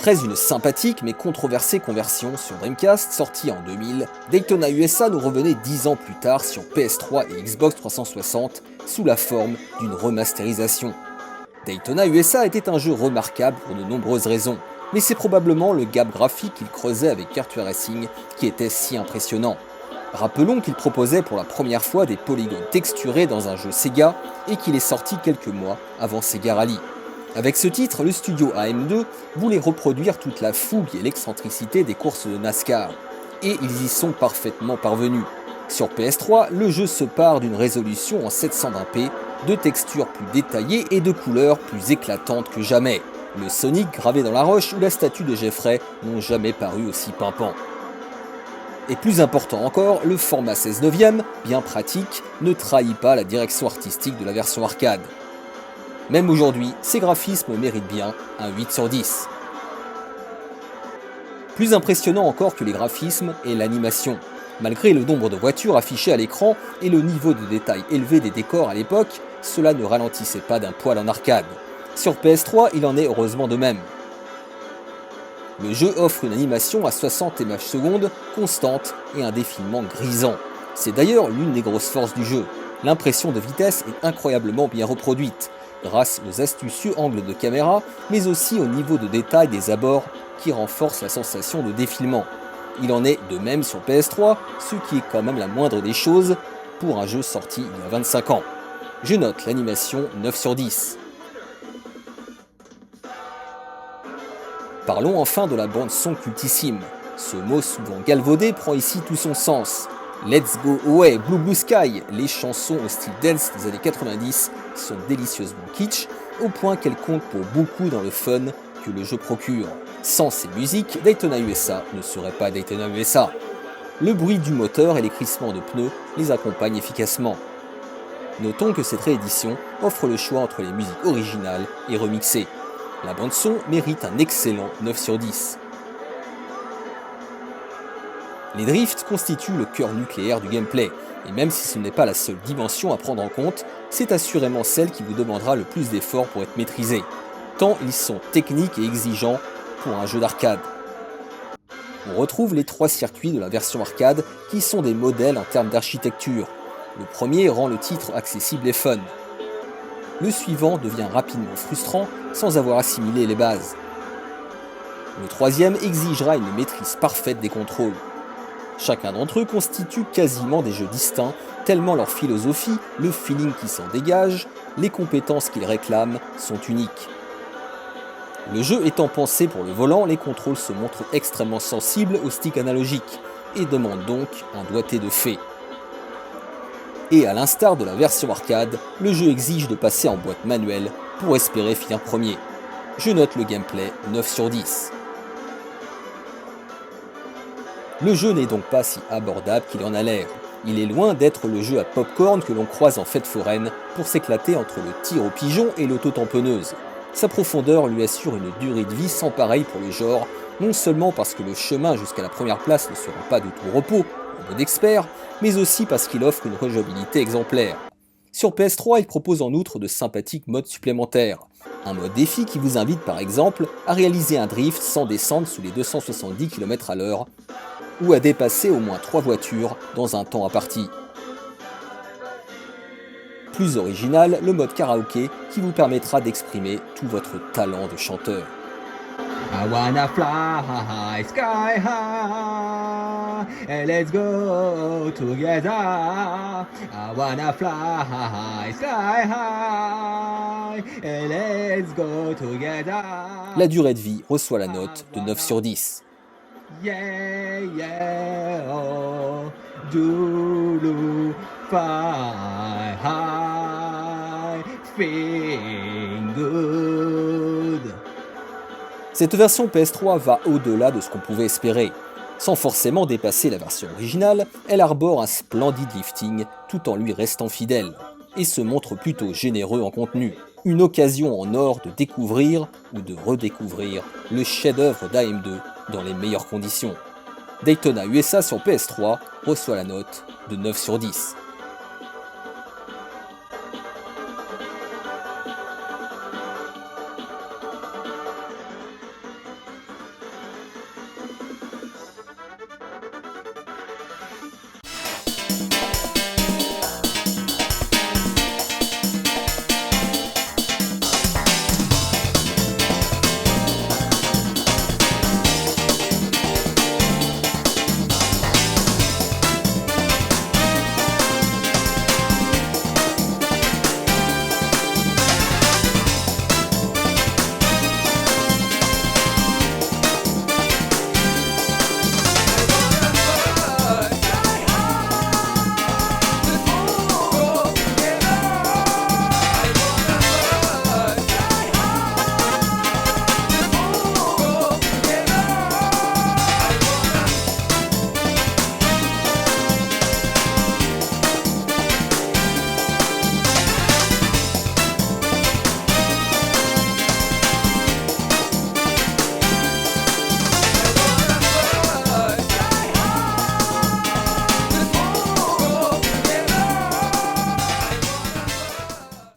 Après une sympathique mais controversée conversion sur Dreamcast sortie en 2000, Daytona USA nous revenait 10 ans plus tard sur PS3 et Xbox 360 sous la forme d'une remasterisation. Daytona USA était un jeu remarquable pour de nombreuses raisons, mais c'est probablement le gap graphique qu'il creusait avec Virtua Racing qui était si impressionnant. Rappelons qu'il proposait pour la première fois des polygones texturés dans un jeu Sega et qu'il est sorti quelques mois avant Sega Rally. Avec ce titre, le studio AM2 voulait reproduire toute la fougue et l'excentricité des courses de NASCAR, et ils y sont parfaitement parvenus. Sur PS3, le jeu se pare d'une résolution en 720p, de textures plus détaillées et de couleurs plus éclatantes que jamais. Le Sonic gravé dans la roche ou la statue de Jeffrey n'ont jamais paru aussi pimpants. Et plus important encore, le format 16:9, bien pratique, ne trahit pas la direction artistique de la version arcade. Même aujourd'hui, ces graphismes méritent bien un 8 sur 10. Plus impressionnant encore que les graphismes est l'animation. Malgré le nombre de voitures affichées à l'écran et le niveau de détail élevé des décors à l'époque, cela ne ralentissait pas d'un poil en arcade. Sur PS3, il en est heureusement de même. Le jeu offre une animation à 60 images secondes, constante et un défilement grisant. C'est d'ailleurs l'une des grosses forces du jeu. L'impression de vitesse est incroyablement bien reproduite, grâce aux astucieux angles de caméra, mais aussi au niveau de détail des abords qui renforce la sensation de défilement. Il en est de même sur PS3, ce qui est quand même la moindre des choses pour un jeu sorti il y a 25 ans. Je note l'animation 9 sur 10. Parlons enfin de la bande son cultissime. Ce mot souvent galvaudé prend ici tout son sens. Let's Go Away, Blue Blue Sky, les chansons au style dance des années 90 sont délicieusement kitsch, au point qu'elles comptent pour beaucoup dans le fun que le jeu procure. Sans ces musiques, Daytona USA ne serait pas Daytona USA. Le bruit du moteur et les crissements de pneus les accompagnent efficacement. Notons que cette réédition offre le choix entre les musiques originales et remixées. La bande-son mérite un excellent 9 sur 10. Les drifts constituent le cœur nucléaire du gameplay, et même si ce n'est pas la seule dimension à prendre en compte, c'est assurément celle qui vous demandera le plus d'efforts pour être maîtrisé, tant ils sont techniques et exigeants pour un jeu d'arcade. On retrouve les 3 circuits de la version arcade qui sont des modèles en termes d'architecture. Le premier rend le titre accessible et fun. Le suivant devient rapidement frustrant sans avoir assimilé les bases. Le troisième exigera une maîtrise parfaite des contrôles. Chacun d'entre eux constitue quasiment des jeux distincts, tellement leur philosophie, le feeling qui s'en dégage, les compétences qu'ils réclament sont uniques. Le jeu étant pensé pour le volant, les contrôles se montrent extrêmement sensibles au stick analogique, et demandent donc un doigté de fée. Et à l'instar de la version arcade, le jeu exige de passer en boîte manuelle pour espérer finir premier. Je note le gameplay 9 sur 10. Le jeu n'est donc pas si abordable qu'il en a l'air. Il est loin d'être le jeu à popcorn que l'on croise en fête foraine pour s'éclater entre le tir au pigeon et l'auto-tamponneuse. Sa profondeur lui assure une durée de vie sans pareil pour le genre, non seulement parce que le chemin jusqu'à la première place ne sera pas de tout repos, en mode expert, mais aussi parce qu'il offre une rejouabilité exemplaire. Sur PS3, il propose en outre de sympathiques modes supplémentaires. Un mode défi qui vous invite par exemple à réaliser un drift sans descendre sous les 270 km/h, ou à dépasser au moins 3 voitures dans un temps imparti. Plus original, le mode karaoké qui vous permettra d'exprimer tout votre talent de chanteur. I wanna fly sky high, and let's go together. I wanna fly sky high, and let's go together. La durée de vie reçoit la note de 9 sur 10. Yeah, yeah, oh, do fly high, feel good. Cette version PS3 va au-delà de ce qu'on pouvait espérer. Sans forcément dépasser la version originale, elle arbore un splendide lifting tout en lui restant fidèle, et se montre plutôt généreux en contenu. Une occasion en or de découvrir ou de redécouvrir le chef-d'œuvre d'AM2 dans les meilleures conditions. Daytona USA sur PS3 reçoit la note de 9 sur 10.